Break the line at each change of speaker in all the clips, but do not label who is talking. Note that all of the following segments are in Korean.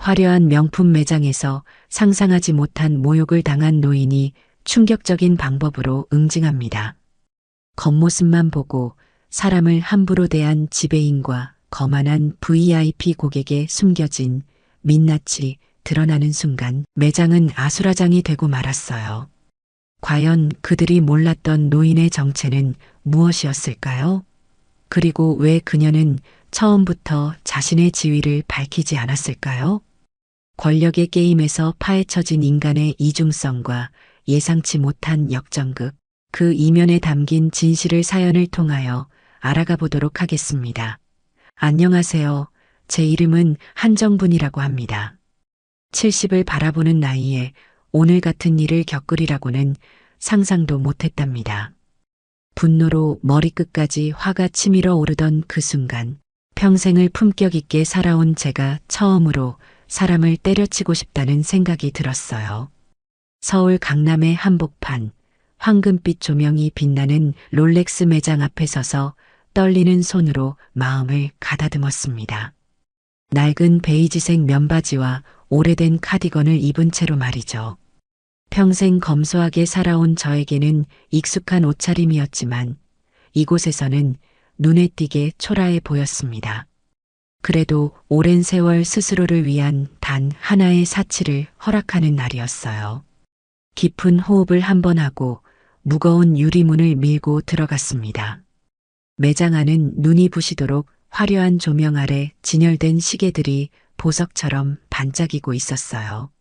화려한 명품 매장에서 상상하지 못한 모욕을 당한 노인이 충격적인 방법으로 응징합니다. 겉모습만 보고 사람을 함부로 대한 지배인과 거만한 VIP 고객의 숨겨진 민낯이 드러나는 순간 매장은 아수라장이 되고 말았어요. 과연 그들이 몰랐던 노인의 정체는 무엇이었을까요? 그리고 왜 그녀는 처음부터 자신의 지위를 밝히지 않았을까요? 권력의 게임에서 파헤쳐진 인간의 이중성과 예상치 못한 역전극, 그 이면에 담긴 진실을 사연을 통하여 알아가 보도록 하겠습니다. 안녕하세요. 제 이름은 한정분이라고 합니다. 70을 바라보는 나이에 오늘 같은 일을 겪으리라고는 상상도 못했답니다. 분노로 머리끝까지 화가 치밀어 오르던 그 순간, 평생을 품격 있게 살아온 제가 처음으로 사람을 때려치고 싶다는 생각이 들었어요. 서울 강남의 한복판, 황금빛 조명이 빛나는 롤렉스 매장 앞에 서서 떨리는 손으로 마음을 가다듬었습니다. 낡은 베이지색 면바지와 오래된 카디건을 입은 채로 말이죠. 평생 검소하게 살아온 저에게는 익숙한 옷차림이었지만 이곳에서는 눈에 띄게 초라해 보였습니다. 그래도 오랜 세월 스스로를 위한 단 하나의 사치를 허락하는 날이었어요. 깊은 호흡을 한번 하고 무거운 유리문을 밀고 들어갔습니다. 매장 안은 눈이 부시도록 화려한 조명 아래 진열된 시계들이 보석처럼 반짝이고 있었어요.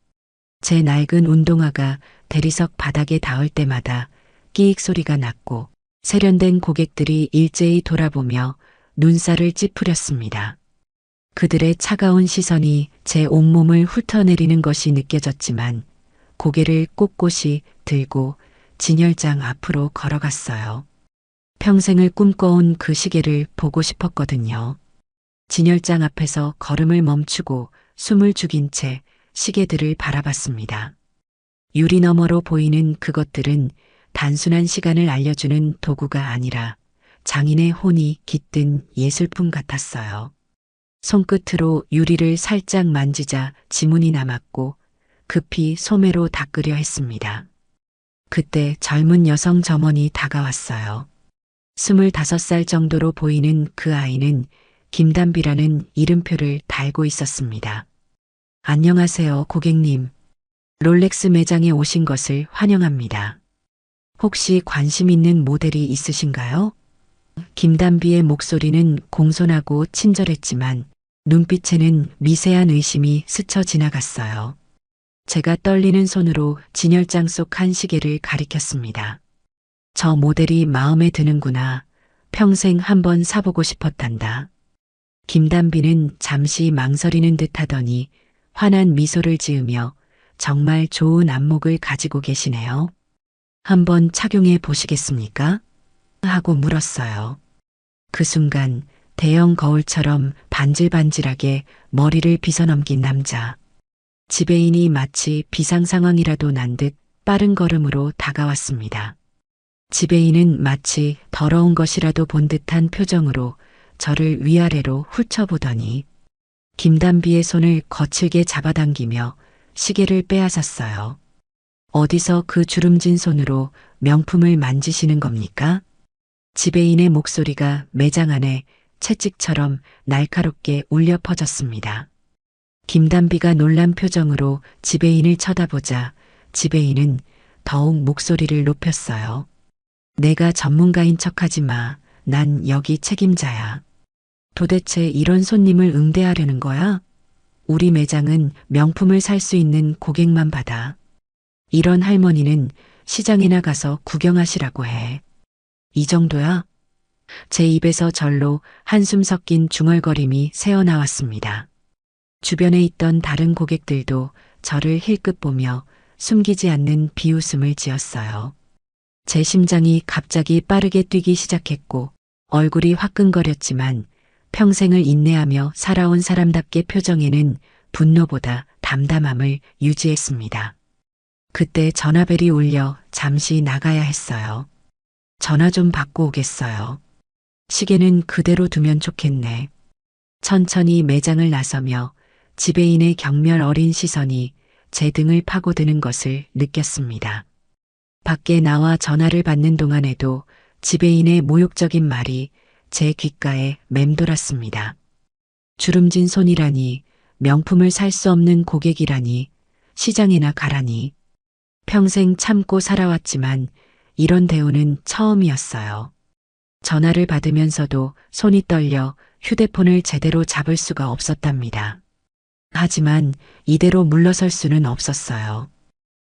제 낡은 운동화가 대리석 바닥에 닿을 때마다 끼익 소리가 났고 세련된 고객들이 일제히 돌아보며 눈살을 찌푸렸습니다. 그들의 차가운 시선이 제 온몸을 훑어내리는 것이 느껴졌지만 고개를 꼿꼿이 들고 진열장 앞으로 걸어갔어요. 평생을 꿈꿔온 그 시계를 보고 싶었거든요. 진열장 앞에서 걸음을 멈추고 숨을 죽인 채 시계들을 바라봤습니다. 유리 너머로 보이는 그것들은 단순한 시간을 알려주는 도구가 아니라 장인의 혼이 깃든 예술품 같았어요. 손끝으로 유리를 살짝 만지자 지문이 남았고 급히 소매로 닦으려 했습니다. 그때 젊은 여성 점원이 다가왔어요. 25살 정도로 보이는 그 아이는 김단비라는 이름표를 달고 있었습니다. 안녕하세요, 고객님. 롤렉스 매장에 오신 것을 환영합니다. 혹시 관심 있는 모델이 있으신가요? 김단비의 목소리는 공손하고 친절했지만 눈빛에는 미세한 의심이 스쳐 지나갔어요. 제가 떨리는 손으로 진열장 속 한 시계를 가리켰습니다. 저 모델이 마음에 드는구나. 평생 한번 사보고 싶었단다. 김단비는 잠시 망설이는 듯 하더니 환한 미소를 지으며 정말 좋은 안목을 가지고 계시네요. 한번 착용해 보시겠습니까? 하고 물었어요. 그 순간 대형 거울처럼 반질반질하게 머리를 빗어넘긴 남자. 지배인이 마치 비상 상황이라도 난 듯 빠른 걸음으로 다가왔습니다. 지배인은 마치 더러운 것이라도 본 듯한 표정으로 저를 위아래로 훑어보더니 김단비의 손을 거칠게 잡아당기며 시계를 빼앗았어요. 어디서 그 주름진 손으로 명품을 만지시는 겁니까? 지배인의 목소리가 매장 안에 채찍처럼 날카롭게 울려 퍼졌습니다. 김단비가 놀란 표정으로 지배인을 쳐다보자 지배인은 더욱 목소리를 높였어요. 내가 전문가인 척하지 마. 난 여기 책임자야. 도대체 이런 손님을 응대하려는 거야? 우리 매장은 명품을 살 수 있는 고객만 받아. 이런 할머니는 시장에 나가서 구경하시라고 해. 이 정도야? 제 입에서 절로 한숨 섞인 중얼거림이 새어나왔습니다. 주변에 있던 다른 고객들도 저를 힐끗 보며 숨기지 않는 비웃음을 지었어요. 제 심장이 갑자기 빠르게 뛰기 시작했고 얼굴이 화끈거렸지만 평생을 인내하며 살아온 사람답게 표정에는 분노보다 담담함을 유지했습니다. 그때 전화벨이 울려 잠시 나가야 했어요. 전화 좀 받고 오겠어요. 시계는 그대로 두면 좋겠네. 천천히 매장을 나서며 지배인의 경멸 어린 시선이 제 등을 파고드는 것을 느꼈습니다. 밖에 나와 전화를 받는 동안에도 지배인의 모욕적인 말이 제 귓가에 맴돌았습니다. 주름진 손이라니, 명품을 살 수 없는 고객이라니, 시장이나 가라니. 평생 참고 살아왔지만 이런 대우는 처음이었어요. 전화를 받으면서도 손이 떨려 휴대폰을 제대로 잡을 수가 없었답니다. 하지만 이대로 물러설 수는 없었어요.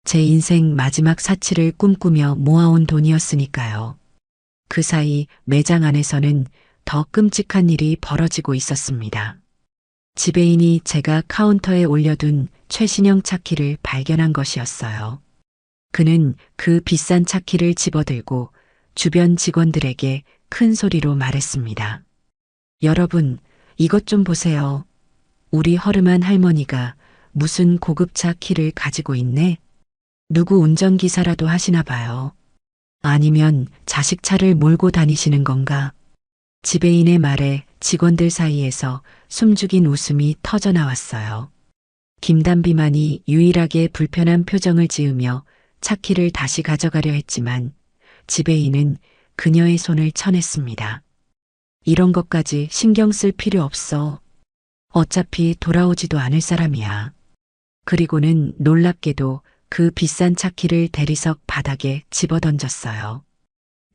제 인생 마지막 사치를 꿈꾸며 모아온 돈이었으니까요. 그 사이 매장 안에서는 더 끔찍한 일이 벌어지고 있었습니다. 지배인이 제가 카운터에 올려둔 최신형 차키를 발견한 것이었어요. 그는 그 비싼 차키를 집어들고 주변 직원들에게 큰 소리로 말했습니다. 여러분, 이것 좀 보세요. 우리 허름한 할머니가 무슨 고급차 키를 가지고 있네? 누구 운전기사라도 하시나 봐요. 아니면 자식 차를 몰고 다니시는 건가? 지배인의 말에 직원들 사이에서 숨죽인 웃음이 터져 나왔어요. 김단비만이 유일하게 불편한 표정을 지으며 차키를 다시 가져가려 했지만 지배인은 그녀의 손을 쳐냈습니다. 이런 것까지 신경 쓸 필요 없어. 어차피 돌아오지도 않을 사람이야. 그리고는 놀랍게도 그 비싼 차키를 대리석 바닥에 집어던졌어요.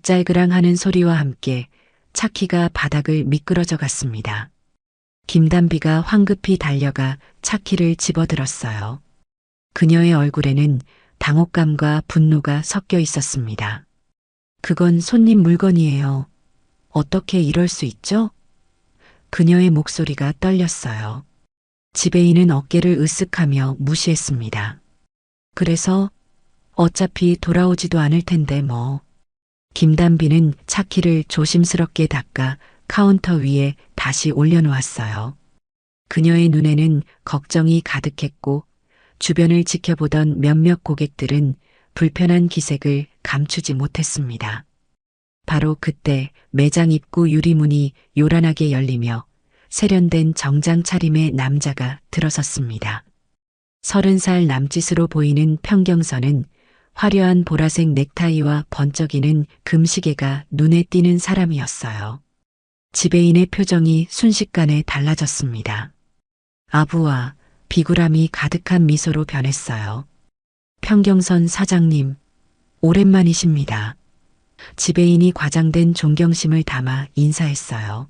짤그랑하는 소리와 함께 차키가 바닥을 미끄러져 갔습니다. 김단비가 황급히 달려가 차키를 집어들었어요. 그녀의 얼굴에는 당혹감과 분노가 섞여 있었습니다. 그건 손님 물건이에요. 어떻게 이럴 수 있죠? 그녀의 목소리가 떨렸어요. 지배인은 어깨를 으쓱하며 무시했습니다. 그래서 어차피 돌아오지도 않을 텐데 뭐. 김단비는 차키를 조심스럽게 닦아 카운터 위에 다시 올려놓았어요. 그녀의 눈에는 걱정이 가득했고 주변을 지켜보던 몇몇 고객들은 불편한 기색을 감추지 못했습니다. 바로 그때 매장 입구 유리문이 요란하게 열리며 세련된 정장 차림의 남자가 들어섰습니다. 30살 남짓으로 보이는 평경선은 화려한 보라색 넥타이와 번쩍이는 금시계가 눈에 띄는 사람이었어요. 지배인의 표정이 순식간에 달라졌습니다. 아부와 비굴함이 가득한 미소로 변했어요. 평경선 사장님, 오랜만이십니다. 지배인이 과장된 존경심을 담아 인사했어요.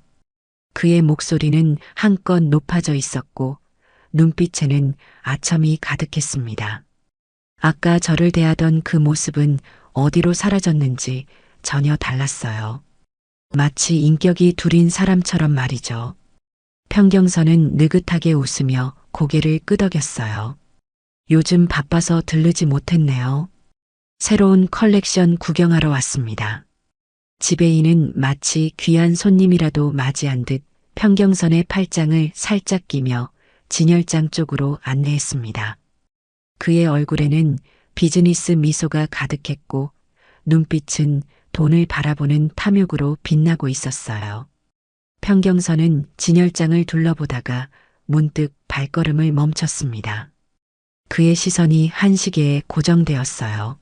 그의 목소리는 한껏 높아져 있었고 눈빛에는 아첨이 가득했습니다. 아까 저를 대하던 그 모습은 어디로 사라졌는지 전혀 달랐어요. 마치 인격이 둘인 사람처럼 말이죠. 평경선은 느긋하게 웃으며 고개를 끄덕였어요. 요즘 바빠서 들르지 못했네요. 새로운 컬렉션 구경하러 왔습니다. 지배인은 마치 귀한 손님이라도 맞이한 듯 평경선의 팔짱을 살짝 끼며 진열장 쪽으로 안내했습니다. 그의 얼굴에는 비즈니스 미소가 가득했고 눈빛은 돈을 바라보는 탐욕으로 빛나고 있었어요. 평경선은 진열장을 둘러보다가 문득 발걸음을 멈췄습니다. 그의 시선이 한 시계에 고정되었어요.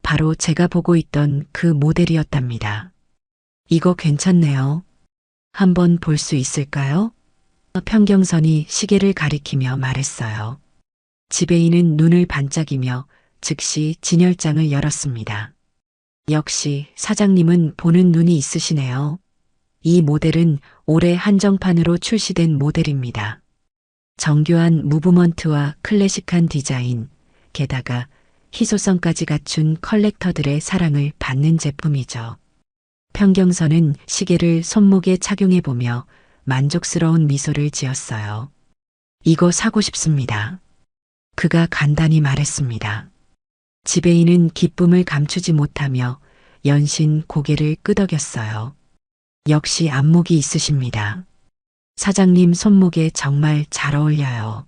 바로 제가 보고 있던 그 모델이었답니다. 이거 괜찮네요. 한번 볼 수 있을까요? 평경선이 시계를 가리키며 말했어요. 지배인은 눈을 반짝이며 즉시 진열장을 열었습니다. 역시 사장님은 보는 눈이 있으시네요. 이 모델은 올해 한정판으로 출시된 모델입니다. 정교한 무브먼트와 클래식한 디자인, 게다가 희소성까지 갖춘 컬렉터들의 사랑을 받는 제품이죠. 평경선은 시계를 손목에 착용해보며 만족스러운 미소를 지었어요. 이거 사고 싶습니다. 그가 간단히 말했습니다. 지배인은 기쁨을 감추지 못하며 연신 고개를 끄덕였어요. 역시 안목이 있으십니다. 사장님 손목에 정말 잘 어울려요.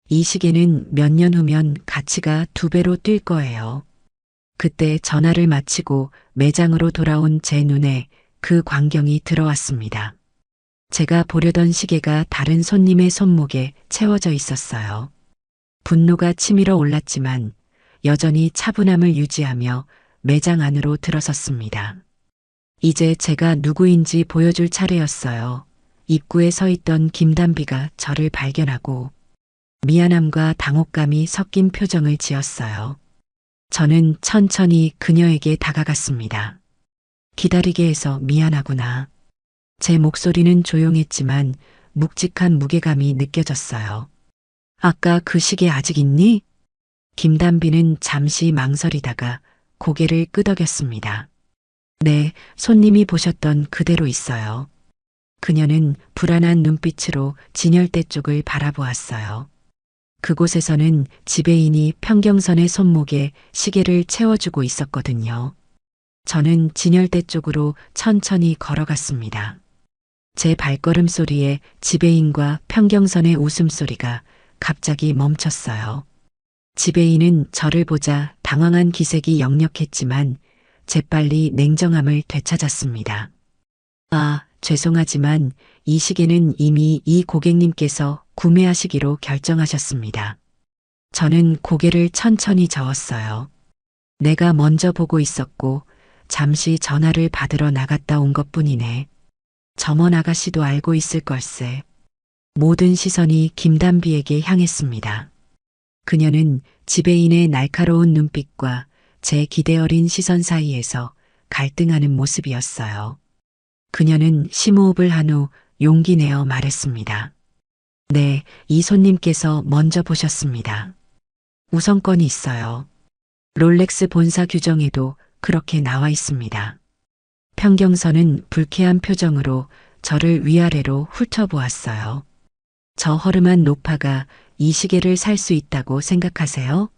이 시계는 몇 년 후면 가치가 2배로 뛸 거예요. 그때 전화를 마치고 매장으로 돌아온 제 눈에 그 광경이 들어왔습니다. 제가 보려던 시계가 다른 손님의 손목에 채워져 있었어요. 분노가 치밀어 올랐지만 여전히 차분함을 유지하며 매장 안으로 들어섰습니다. 이제 제가 누구인지 보여줄 차례였어요. 입구에 서 있던 김단비가 저를 발견하고 미안함과 당혹감이 섞인 표정을 지었어요. 저는 천천히 그녀에게 다가갔습니다. 기다리게 해서 미안하구나. 제 목소리는 조용했지만 묵직한 무게감이 느껴졌어요. 아까 그 시계 아직 있니? 김단비는 잠시 망설이다가 고개를 끄덕였습니다. 네, 손님이 보셨던 그대로 있어요. 그녀는 불안한 눈빛으로 진열대 쪽을 바라보았어요. 그곳에서는 지배인이 평경선의 손목에 시계를 채워주고 있었거든요. 저는 진열대 쪽으로 천천히 걸어갔습니다. 제 발걸음 소리에 지배인과 평경선의 웃음소리가 갑자기 멈췄어요. 지배인은 저를 보자 당황한 기색이 역력했지만 재빨리 냉정함을 되찾았습니다. 아, 죄송하지만 이 시계는 이미 이 고객님께서 구매하시기로 결정하셨습니다. 저는 고개를 천천히 저었어요. 내가 먼저 보고 있었고 잠시 전화를 받으러 나갔다 온 것뿐이네. 점원 아가씨도 알고 있을 걸세. 모든 시선이 김단비에게 향했습니다. 그녀는 지배인의 날카로운 눈빛과 제 기대 어린 시선 사이에서 갈등하는 모습이었어요. 그녀는 심호흡을 한 후 용기 내어 말했습니다. 네, 이 손님께서 먼저 보셨습니다. 우선권이 있어요. 롤렉스 본사 규정에도 그렇게 나와 있습니다. 평경선은 불쾌한 표정으로 저를 위아래로 훑어보았어요. 저 허름한 노파가 이 시계를 살 수 있다고 생각하세요?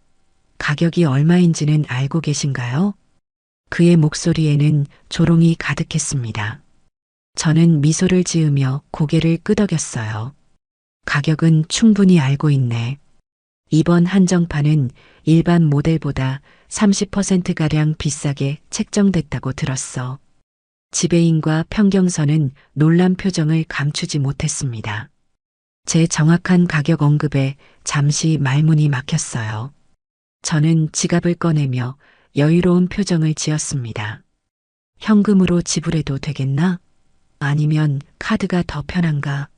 가격이 얼마인지는 알고 계신가요? 그의 목소리에는 조롱이 가득했습니다. 저는 미소를 지으며 고개를 끄덕였어요. 가격은 충분히 알고 있네. 이번 한정판은 일반 모델보다 30%가량 비싸게 책정됐다고 들었어. 지배인과 평경선은 놀란 표정을 감추지 못했습니다. 제 정확한 가격 언급에 잠시 말문이 막혔어요. 저는 지갑을 꺼내며 여유로운 표정을 지었습니다. 현금으로 지불해도 되겠나? 아니면 카드가 더 편한가?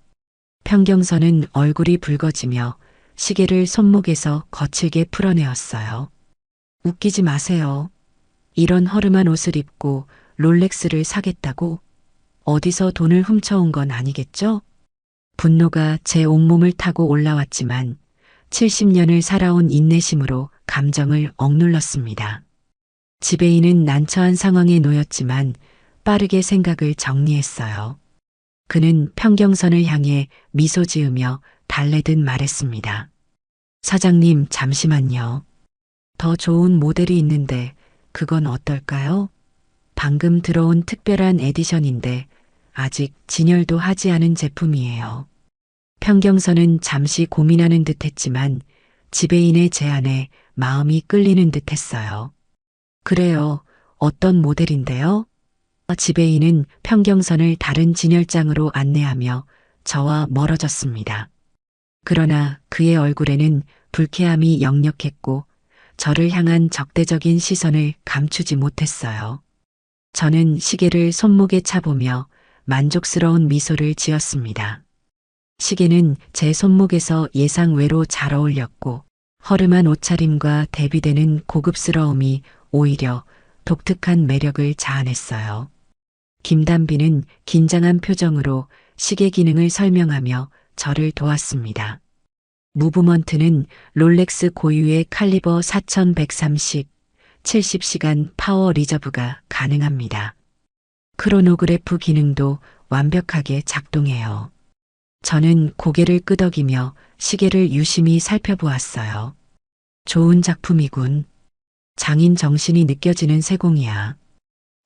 평경선은 얼굴이 붉어지며 시계를 손목에서 거칠게 풀어내었어요. 웃기지 마세요. 이런 허름한 옷을 입고 롤렉스를 사겠다고? 어디서 돈을 훔쳐온 건 아니겠죠? 분노가 제 온몸을 타고 올라왔지만 70년을 살아온 인내심으로 감정을 억눌렀습니다. 지배인은 난처한 상황에 놓였지만 빠르게 생각을 정리했어요. 그는 평경선을 향해 미소 지으며 달래듯 말했습니다. 사장님, 잠시만요. 더 좋은 모델이 있는데 그건 어떨까요? 방금 들어온 특별한 에디션인데 아직 진열도 하지 않은 제품이에요. 평경선은 잠시 고민하는 듯 했지만 지배인의 제안에 마음이 끌리는 듯 했어요. 그래요. 어떤 모델인데요? 지배인은 평경선을 다른 진열장으로 안내하며 저와 멀어졌습니다. 그러나 그의 얼굴에는 불쾌함이 역력했고 저를 향한 적대적인 시선을 감추지 못했어요. 저는 시계를 손목에 차보며 만족스러운 미소를 지었습니다. 시계는 제 손목에서 예상 외로 잘 어울렸고 허름한 옷차림과 대비되는 고급스러움이 오히려 독특한 매력을 자아냈어요. 김단비는 긴장한 표정으로 시계 기능을 설명하며 저를 도왔습니다. 무브먼트는 롤렉스 고유의 칼리버 4130, 70시간 파워 리저브가 가능합니다. 크로노그래프 기능도 완벽하게 작동해요. 저는 고개를 끄덕이며 시계를 유심히 살펴보았어요. 좋은 작품이군. 장인 정신이 느껴지는 세공이야.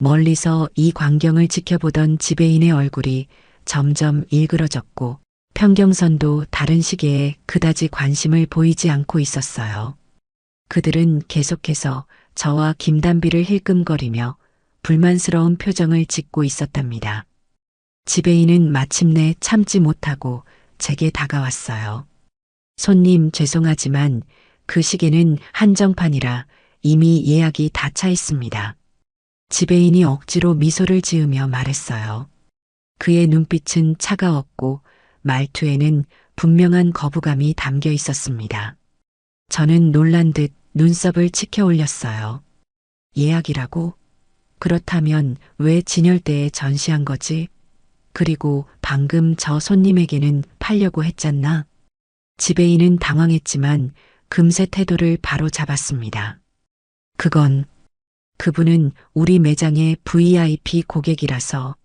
멀리서 이 광경을 지켜보던 지배인의 얼굴이 점점 일그러졌고 평경선도 다른 시계에 그다지 관심을 보이지 않고 있었어요. 그들은 계속해서 저와 김단비를 힐끔거리며 불만스러운 표정을 짓고 있었답니다. 지배인은 마침내 참지 못하고 제게 다가왔어요. 손님 죄송하지만 그 시계는 한정판이라 이미 예약이 다 차 있습니다. 지배인이 억지로 미소를 지으며 말했어요. 그의 눈빛은 차가웠고 말투에는 분명한 거부감이 담겨 있었습니다. 저는 놀란 듯 눈썹을 치켜 올렸어요. 예약이라고? 그렇다면 왜 진열대에 전시한 거지? 그리고 방금 저 손님에게는 팔려고 했잖나? 지배인은 당황했지만 금세 태도를 바로 잡았습니다. 그분은 우리 매장의 VIP 고객이라서.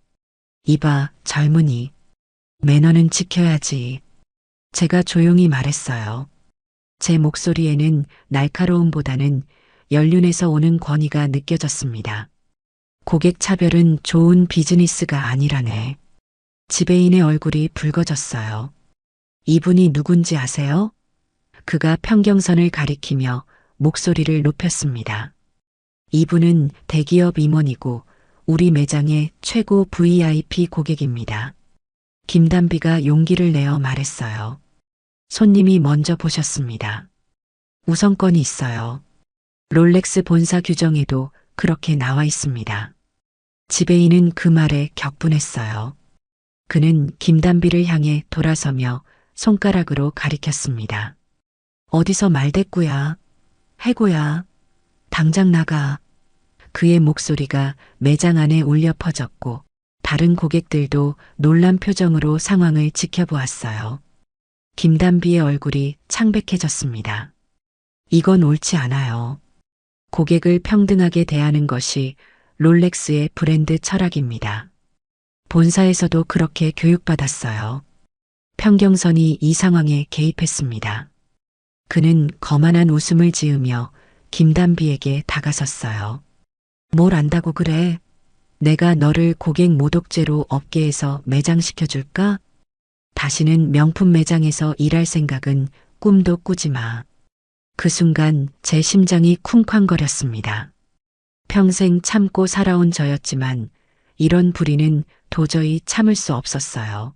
이봐, 젊은이. 매너는 지켜야지. 제가 조용히 말했어요. 제 목소리에는 날카로움보다는 연륜에서 오는 권위가 느껴졌습니다. 고객 차별은 좋은 비즈니스가 아니라네. 지배인의 얼굴이 붉어졌어요. 이분이 누군지 아세요? 그가 평경선을 가리키며 목소리를 높였습니다. 이분은 대기업 임원이고 우리 매장의 최고 VIP 고객입니다. 김단비가 용기를 내어 말했어요. 손님이 먼저 보셨습니다. 우선권이 있어요. 롤렉스 본사 규정에도 그렇게 나와 있습니다. 지배인은 그 말에 격분했어요. 그는 김단비를 향해 돌아서며 손가락으로 가리켰습니다. 어디서 말대꾸야? 해고야. 당장 나가. 그의 목소리가 매장 안에 울려 퍼졌고 다른 고객들도 놀란 표정으로 상황을 지켜보았어요. 김단비의 얼굴이 창백해졌습니다. 이건 옳지 않아요. 고객을 평등하게 대하는 것이 롤렉스의 브랜드 철학입니다. 본사에서도 그렇게 교육받았어요. 평경선이 이 상황에 개입했습니다. 그는 거만한 웃음을 지으며 김단비에게 다가섰어요. 뭘 안다고 그래? 내가 너를 고객 모독죄로 업계에서 매장시켜줄까? 다시는 명품 매장에서 일할 생각은 꿈도 꾸지 마. 그 순간 제 심장이 쿵쾅거렸습니다. 평생 참고 살아온 저였지만 이런 불의는 도저히 참을 수 없었어요.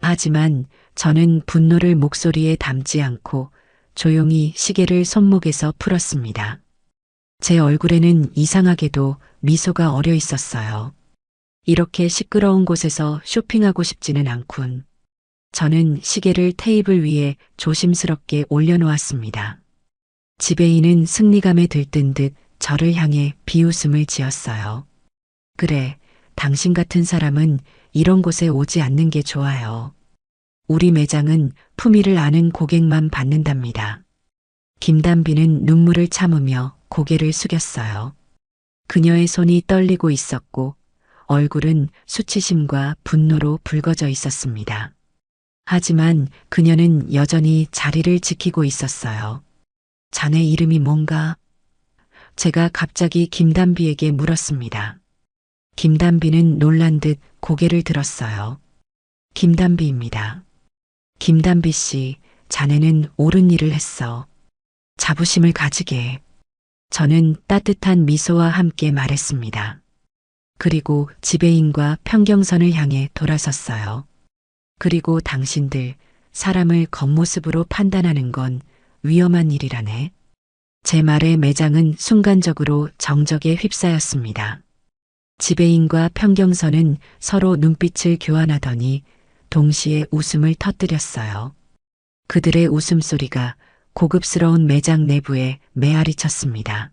하지만 저는 분노를 목소리에 담지 않고 조용히 시계를 손목에서 풀었습니다. 제 얼굴에는 이상하게도 미소가 어려 있었어요. 이렇게 시끄러운 곳에서 쇼핑하고 싶지는 않군. 저는 시계를 테이블 위에 조심스럽게 올려놓았습니다. 지배인은 승리감에 들뜬 듯 저를 향해 비웃음을 지었어요. 그래, 당신 같은 사람은 이런 곳에 오지 않는 게 좋아요. 우리 매장은 품위를 아는 고객만 받는답니다. 김단비는 눈물을 참으며 고개를 숙였어요. 그녀의 손이 떨리고 있었고 얼굴은 수치심과 분노로 붉어져 있었습니다. 하지만 그녀는 여전히 자리를 지키고 있었어요. 자네 이름이 뭔가? 제가 갑자기 김단비에게 물었습니다. 김단비는 놀란 듯 고개를 들었어요. 김단비입니다. 김단비 씨, 자네는 옳은 일을 했어. 자부심을 가지게. 저는 따뜻한 미소와 함께 말했습니다. 그리고 지배인과 평경선을 향해 돌아섰어요. 그리고 당신들, 사람을 겉모습으로 판단하는 건 위험한 일이라네. 제 말에 매장은 순간적으로 정적에 휩싸였습니다. 지배인과 평경선은 서로 눈빛을 교환하더니 동시에 웃음을 터뜨렸어요. 그들의 웃음소리가 고급스러운 매장 내부에 메아리 쳤습니다.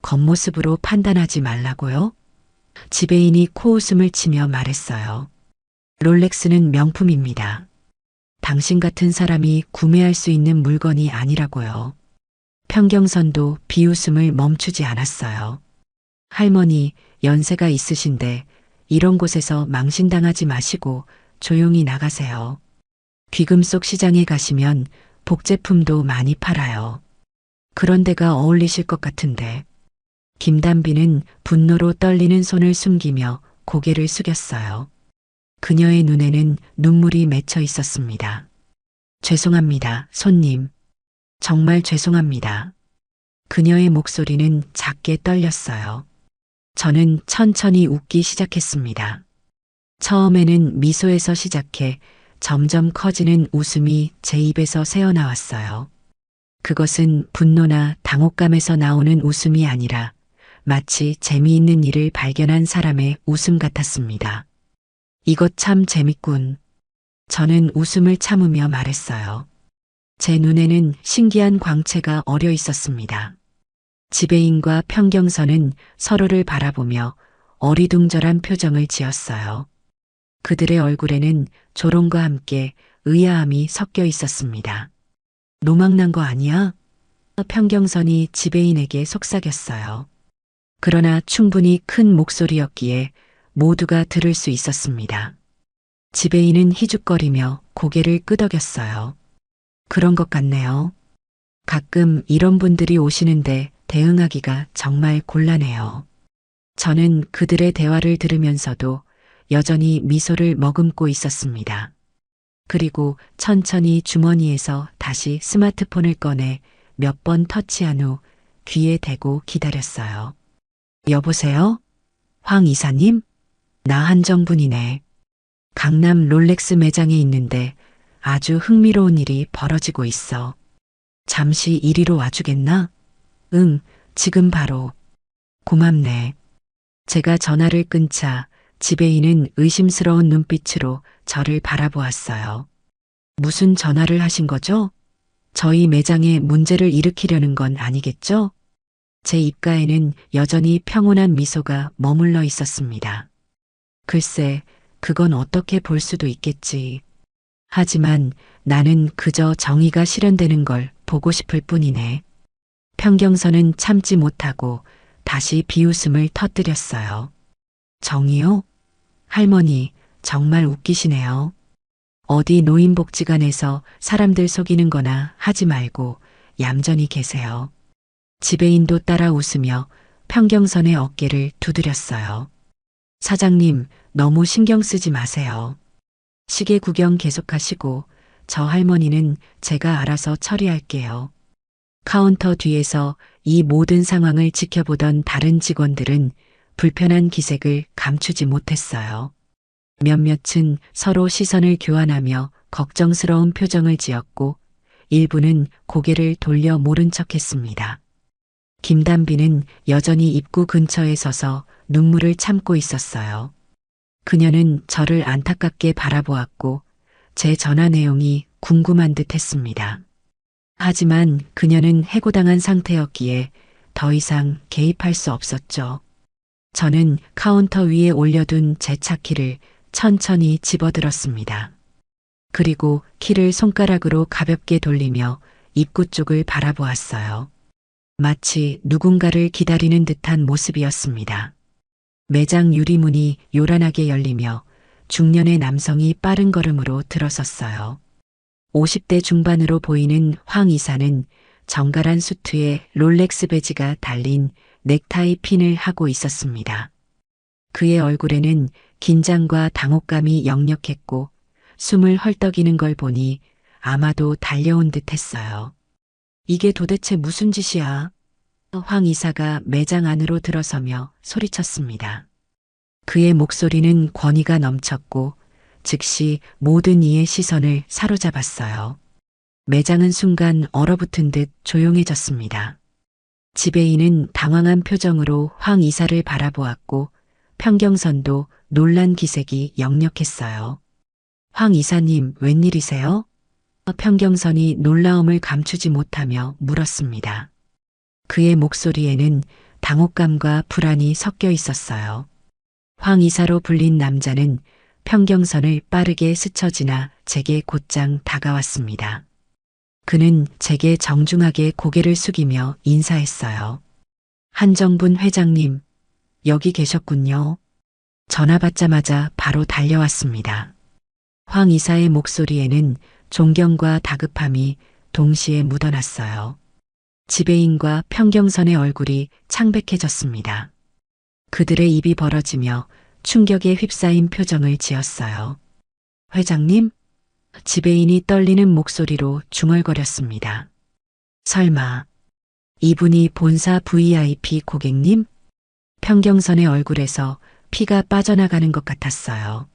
겉모습으로 판단하지 말라고요? 지배인이 코웃음을 치며 말했어요. 롤렉스는 명품입니다. 당신 같은 사람이 구매할 수 있는 물건이 아니라고요. 평경선도 비웃음을 멈추지 않았어요. 할머니, 연세가 있으신데 이런 곳에서 망신당하지 마시고 조용히 나가세요. 귀금속 시장에 가시면 복제품도 많이 팔아요. 그런 데가 어울리실 것 같은데. 김단비는 분노로 떨리는 손을 숨기며 고개를 숙였어요. 그녀의 눈에는 눈물이 맺혀 있었습니다. 죄송합니다, 손님. 정말 죄송합니다. 그녀의 목소리는 작게 떨렸어요. 저는 천천히 웃기 시작했습니다. 처음에는 미소에서 시작해 점점 커지는 웃음이 제 입에서 새어나왔어요. 그것은 분노나 당혹감에서 나오는 웃음이 아니라 마치 재미있는 일을 발견한 사람의 웃음 같았습니다. 이것 참 재밌군. 저는 웃음을 참으며 말했어요. 제 눈에는 신기한 광채가 어려 있었습니다. 지배인과 평경선은 서로를 바라보며 어리둥절한 표정을 지었어요. 그들의 얼굴에는 조롱과 함께 의아함이 섞여 있었습니다. 노망난 거 아니야? 평경선이 지배인에게 속삭였어요. 그러나 충분히 큰 목소리였기에 모두가 들을 수 있었습니다. 지배인은 희죽거리며 고개를 끄덕였어요. 그런 것 같네요. 가끔 이런 분들이 오시는데 대응하기가 정말 곤란해요. 저는 그들의 대화를 들으면서도 여전히 미소를 머금고 있었습니다. 그리고 천천히 주머니에서 다시 스마트폰을 꺼내 몇 번 터치한 후 귀에 대고 기다렸어요. 여보세요? 황 이사님? 나 한정분이네. 강남 롤렉스 매장에 있는데 아주 흥미로운 일이 벌어지고 있어. 잠시 이리로 와주겠나? 응, 지금 바로. 고맙네. 제가 전화를 끊자 지배인은 의심스러운 눈빛으로 저를 바라보았어요. 무슨 전화를 하신 거죠? 저희 매장에 문제를 일으키려는 건 아니겠죠? 제 입가에는 여전히 평온한 미소가 머물러 있었습니다. 글쎄, 그건 어떻게 볼 수도 있겠지. 하지만 나는 그저 정의가 실현되는 걸 보고 싶을 뿐이네. 평경선은 참지 못하고 다시 비웃음을 터뜨렸어요. 정의요? 할머니, 정말 웃기시네요. 어디 노인복지관에서 사람들 속이는 거나 하지 말고 얌전히 계세요. 지배인도 따라 웃으며 평경선의 어깨를 두드렸어요. 사장님, 너무 신경 쓰지 마세요. 시계 구경 계속하시고 저 할머니는 제가 알아서 처리할게요. 카운터 뒤에서 이 모든 상황을 지켜보던 다른 직원들은 불편한 기색을 감추지 못했어요. 몇몇은 서로 시선을 교환하며 걱정스러운 표정을 지었고 일부는 고개를 돌려 모른 척했습니다. 김단비는 여전히 입구 근처에 서서 눈물을 참고 있었어요. 그녀는 저를 안타깝게 바라보았고 제 전화 내용이 궁금한 듯 했습니다. 하지만 그녀는 해고당한 상태였기에 더 이상 개입할 수 없었죠. 저는 카운터 위에 올려둔 제 차키를 천천히 집어들었습니다. 그리고 키를 손가락으로 가볍게 돌리며 입구 쪽을 바라보았어요. 마치 누군가를 기다리는 듯한 모습이었습니다. 매장 유리문이 요란하게 열리며 중년의 남성이 빠른 걸음으로 들어섰어요. 50대 중반으로 보이는 황 이사는 정갈한 수트에 롤렉스 배지가 달린 넥타이 핀을 하고 있었습니다. 그의 얼굴에는 긴장과 당혹감이 역력했고 숨을 헐떡이는 걸 보니 아마도 달려온 듯 했어요. 이게 도대체 무슨 짓이야? 황 이사가 매장 안으로 들어서며 소리쳤습니다. 그의 목소리는 권위가 넘쳤고 즉시 모든 이의 시선을 사로잡았어요. 매장은 순간 얼어붙은 듯 조용해졌습니다. 지배인은 당황한 표정으로 황 이사를 바라보았고 평경선도 놀란 기색이 역력했어요. 황 이사님, 웬일이세요? 평경선이 놀라움을 감추지 못하며 물었습니다. 그의 목소리에는 당혹감과 불안이 섞여 있었어요. 황 이사로 불린 남자는 평경선을 빠르게 스쳐 지나 제게 곧장 다가왔습니다. 그는 제게 정중하게 고개를 숙이며 인사했어요. 한정분 회장님, 여기 계셨군요. 전화 받자마자 바로 달려왔습니다. 황 이사의 목소리에는 존경과 다급함이 동시에 묻어났어요. 지배인과 평경선의 얼굴이 창백해졌습니다. 그들의 입이 벌어지며 충격에 휩싸인 표정을 지었어요. 회장님? 지배인이 떨리는 목소리로 중얼거렸습니다. 설마 이분이 본사 VIP 고객님? 평경선의 얼굴에서 피가 빠져나가는 것 같았어요.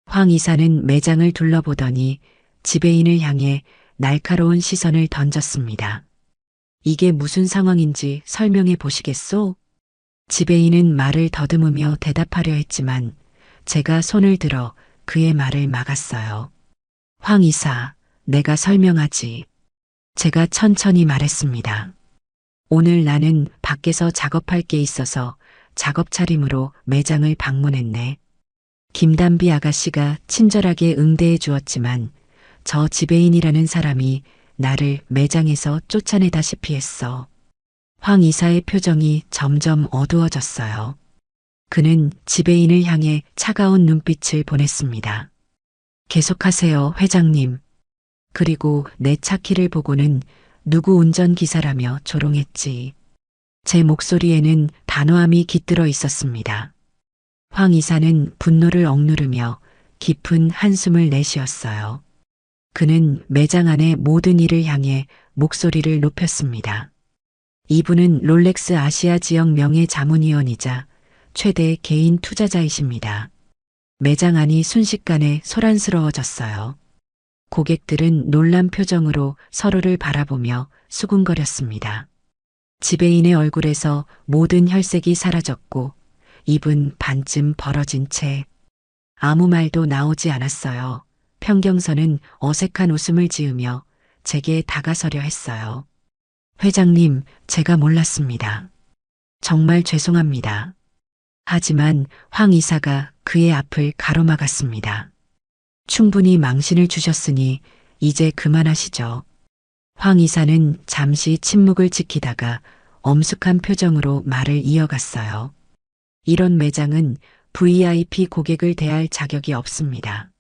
황 이사는 매장을 둘러보더니 지배인을 향해 날카로운 시선을 던졌습니다. 이게 무슨 상황인지 설명해 보시겠소? 지배인은 말을 더듬으며 대답하려 했지만 제가 손을 들어 그의 말을 막았어요. 황 이사, 내가 설명하지. 제가 천천히 말했습니다. 오늘 나는 밖에서 작업할 게 있어서 작업 차림으로 매장을 방문했네. 김단비 아가씨가 친절하게 응대해 주었지만 저 지배인이라는 사람이 나를 매장에서 쫓아내다시피 했어. 황 이사의 표정이 점점 어두워졌어요. 그는 지배인을 향해 차가운 눈빛을 보냈습니다. 계속하세요, 회장님. 그리고 내 차 키를 보고는 누구 운전기사라며 조롱했지. 제 목소리에는 단호함이 깃들어 있었습니다. 황 이사는 분노를 억누르며 깊은 한숨을 내쉬었어요. 그는 매장 안의 모든 일을 향해 목소리를 높였습니다. 이분은 롤렉스 아시아 지역 명예 자문위원이자 최대 개인 투자자이십니다. 매장 안이 순식간에 소란스러워졌어요. 고객들은 놀란 표정으로 서로를 바라보며 수군거렸습니다. 지배인의 얼굴에서 모든 혈색이 사라졌고 입은 반쯤 벌어진 채 아무 말도 나오지 않았어요. 평경선은 어색한 웃음을 지으며 제게 다가서려 했어요. 회장님, 제가 몰랐습니다. 정말 죄송합니다. 하지만 황 이사가 그의 앞을 가로막았습니다. 충분히 망신을 주셨으니 이제 그만하시죠. 황 이사는 잠시 침묵을 지키다가 엄숙한 표정으로 말을 이어갔어요. 이런 매장은 VIP 고객을 대할 자격이 없습니다.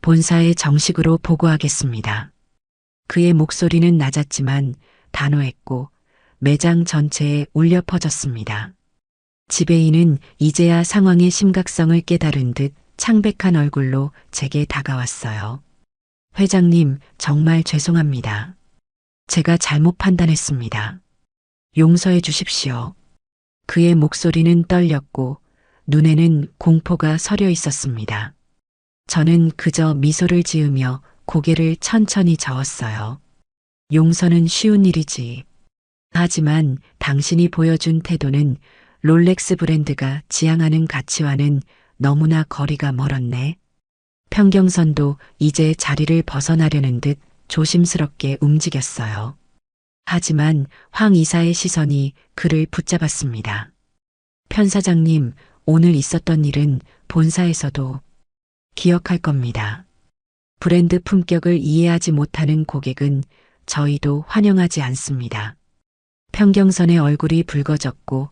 본사에 정식으로 보고하겠습니다. 그의 목소리는 낮았지만 단호했고 매장 전체에 울려 퍼졌습니다. 지배인은 이제야 상황의 심각성을 깨달은 듯 창백한 얼굴로 제게 다가왔어요. 회장님, 정말 죄송합니다. 제가 잘못 판단했습니다. 용서해 주십시오. 그의 목소리는 떨렸고 눈에는 공포가 서려 있었습니다. 저는 그저 미소를 지으며 고개를 천천히 저었어요. 용서는 쉬운 일이지. 하지만 당신이 보여준 태도는 롤렉스 브랜드가 지향하는 가치와는 너무나 거리가 멀었네. 평경선도 이제 자리를 벗어나려는 듯 조심스럽게 움직였어요. 하지만 황 이사의 시선이 그를 붙잡았습니다. 편사장님, 오늘 있었던 일은 본사에서도 기억할 겁니다. 브랜드 품격을 이해하지 못하는 고객은 저희도 환영하지 않습니다. 평경선의 얼굴이 붉어졌고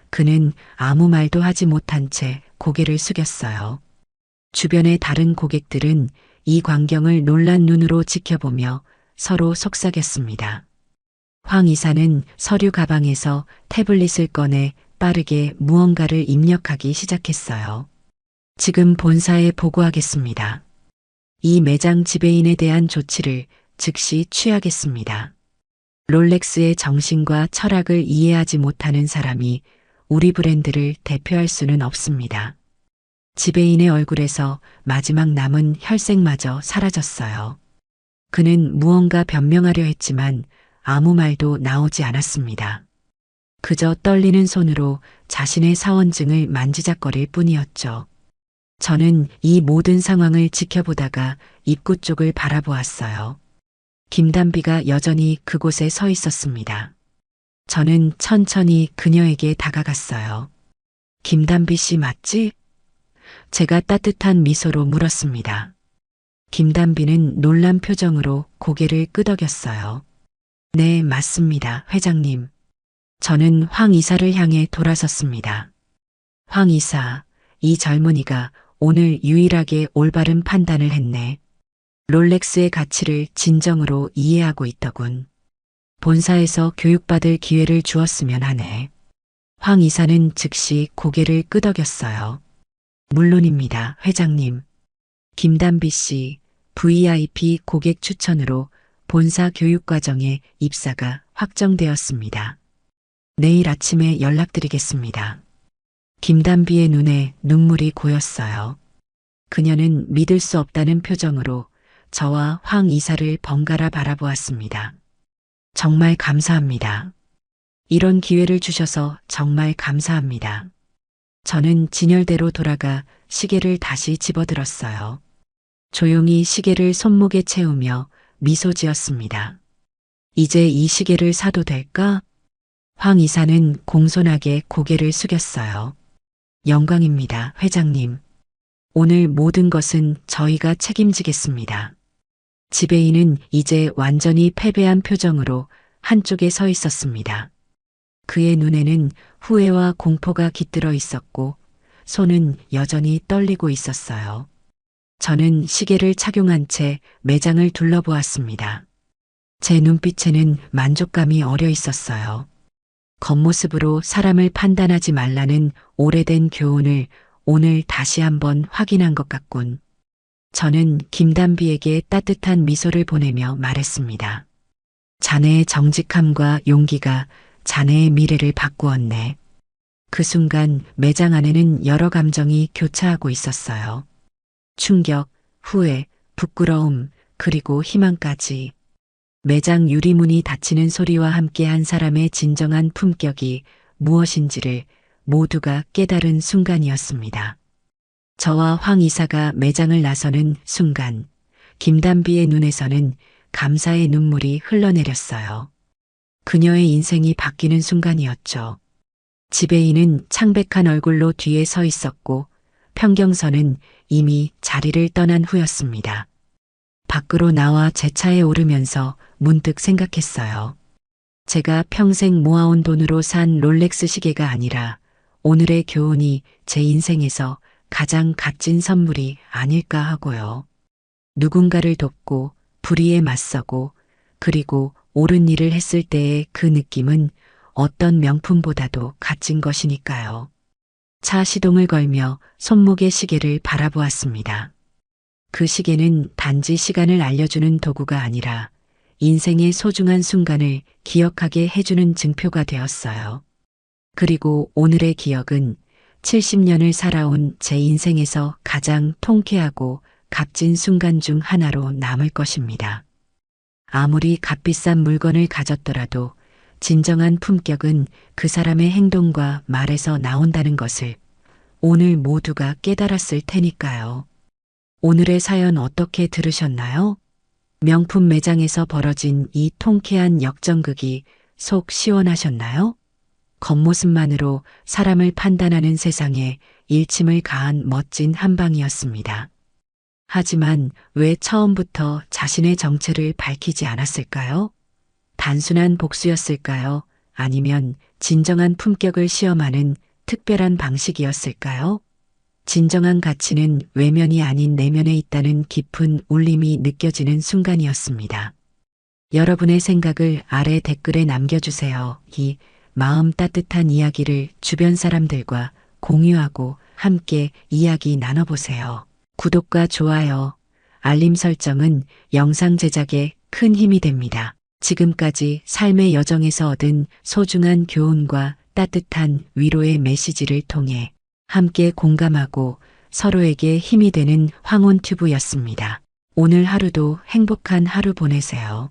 그는 아무 말도 하지 못한 채 고개를 숙였어요. 주변의 다른 고객들은 이 광경을 놀란 눈으로 지켜보며 서로 속삭였습니다. 황 이사는 서류 가방에서 태블릿을 꺼내 빠르게 무언가를 입력하기 시작했어요. 지금 본사에 보고하겠습니다. 이 매장 지배인에 대한 조치를 즉시 취하겠습니다. 롤렉스의 정신과 철학을 이해하지 못하는 사람이 우리 브랜드를 대표할 수는 없습니다. 지배인의 얼굴에서 마지막 남은 혈색마저 사라졌어요. 그는 무언가 변명하려 했지만 아무 말도 나오지 않았습니다. 그저 떨리는 손으로 자신의 사원증을 만지작거릴 뿐이었죠. 저는 이 모든 상황을 지켜보다가 입구 쪽을 바라보았어요. 김단비가 여전히 그곳에 서 있었습니다. 저는 천천히 그녀에게 다가갔어요. 김단비 씨 맞지? 제가 따뜻한 미소로 물었습니다. 김단비는 놀란 표정으로 고개를 끄덕였어요. 네, 맞습니다, 회장님. 저는 황 이사를 향해 돌아섰습니다. 황 이사, 이 젊은이가 오늘 유일하게 올바른 판단을 했네. 롤렉스의 가치를 진정으로 이해하고 있더군. 본사에서 교육받을 기회를 주었으면 하네. 황 이사는 즉시 고개를 끄덕였어요. 물론입니다, 회장님. 김단비 씨, VIP 고객 추천으로 본사 교육과정에 입사가 확정되었습니다. 내일 아침에 연락드리겠습니다. 김단비의 눈에 눈물이 고였어요. 그녀는 믿을 수 없다는 표정으로 저와 황 이사를 번갈아 바라보았습니다. 정말 감사합니다. 이런 기회를 주셔서 정말 감사합니다. 저는 진열대로 돌아가 시계를 다시 집어들었어요. 조용히 시계를 손목에 채우며 미소 지었습니다. 이제 이 시계를 사도 될까? 황 이사는 공손하게 고개를 숙였어요. 영광입니다, 회장님. 오늘 모든 것은 저희가 책임지겠습니다. 지배인은 이제 완전히 패배한 표정으로 한쪽에 서 있었습니다. 그의 눈에는 후회와 공포가 깃들어 있었고 손은 여전히 떨리고 있었어요. 저는 시계를 착용한 채 매장을 둘러보았습니다. 제 눈빛에는 만족감이 어려 있었어요. 겉모습으로 사람을 판단하지 말라는 오래된 교훈을 오늘 다시 한번 확인한 것 같군. 저는 김단비에게 따뜻한 미소를 보내며 말했습니다. 자네의 정직함과 용기가 자네의 미래를 바꾸었네. 그 순간 매장 안에는 여러 감정이 교차하고 있었어요. 충격, 후회, 부끄러움, 그리고 희망까지. 매장 유리문이 닫히는 소리와 함께 한 사람의 진정한 품격이 무엇인지를 모두가 깨달은 순간이었습니다. 저와 황 이사가 매장을 나서는 순간 김단비의 눈에서는 감사의 눈물이 흘러내렸어요. 그녀의 인생이 바뀌는 순간이었죠. 지배인은 창백한 얼굴로 뒤에 서 있었고 평경선은 이미 자리를 떠난 후였습니다. 밖으로 나와 제 차에 오르면서 문득 생각했어요. 제가 평생 모아온 돈으로 산 롤렉스 시계가 아니라 오늘의 교훈이 제 인생에서 가장 값진 선물이 아닐까 하고요. 누군가를 돕고 불의에 맞서고 그리고 옳은 일을 했을 때의 그 느낌은 어떤 명품보다도 값진 것이니까요. 차 시동을 걸며 손목의 시계를 바라보았습니다. 그 시계는 단지 시간을 알려주는 도구가 아니라 인생의 소중한 순간을 기억하게 해주는 증표가 되었어요. 그리고 오늘의 기억은 70년을 살아온 제 인생에서 가장 통쾌하고 값진 순간 중 하나로 남을 것입니다. 아무리 값비싼 물건을 가졌더라도 진정한 품격은 그 사람의 행동과 말에서 나온다는 것을 오늘 모두가 깨달았을 테니까요. 오늘의 사연 어떻게 들으셨나요? 명품 매장에서 벌어진 이 통쾌한 역전극이 속 시원하셨나요? 겉모습만으로 사람을 판단하는 세상에 일침을 가한 멋진 한방이었습니다. 하지만 왜 처음부터 자신의 정체를 밝히지 않았을까요? 단순한 복수였을까요? 아니면 진정한 품격을 시험하는 특별한 방식이었을까요? 진정한 가치는 외면이 아닌 내면에 있다는 깊은 울림이 느껴지는 순간이었습니다. 여러분의 생각을 아래 댓글에 남겨주세요. 이 마음 따뜻한 이야기를 주변 사람들과 공유하고 함께 이야기 나눠보세요. 구독과 좋아요, 알림 설정은 영상 제작에 큰 힘이 됩니다. 지금까지 삶의 여정에서 얻은 소중한 교훈과 따뜻한 위로의 메시지를 통해 함께 공감하고 서로에게 힘이 되는 황혼튜브였습니다. 오늘 하루도 행복한 하루 보내세요.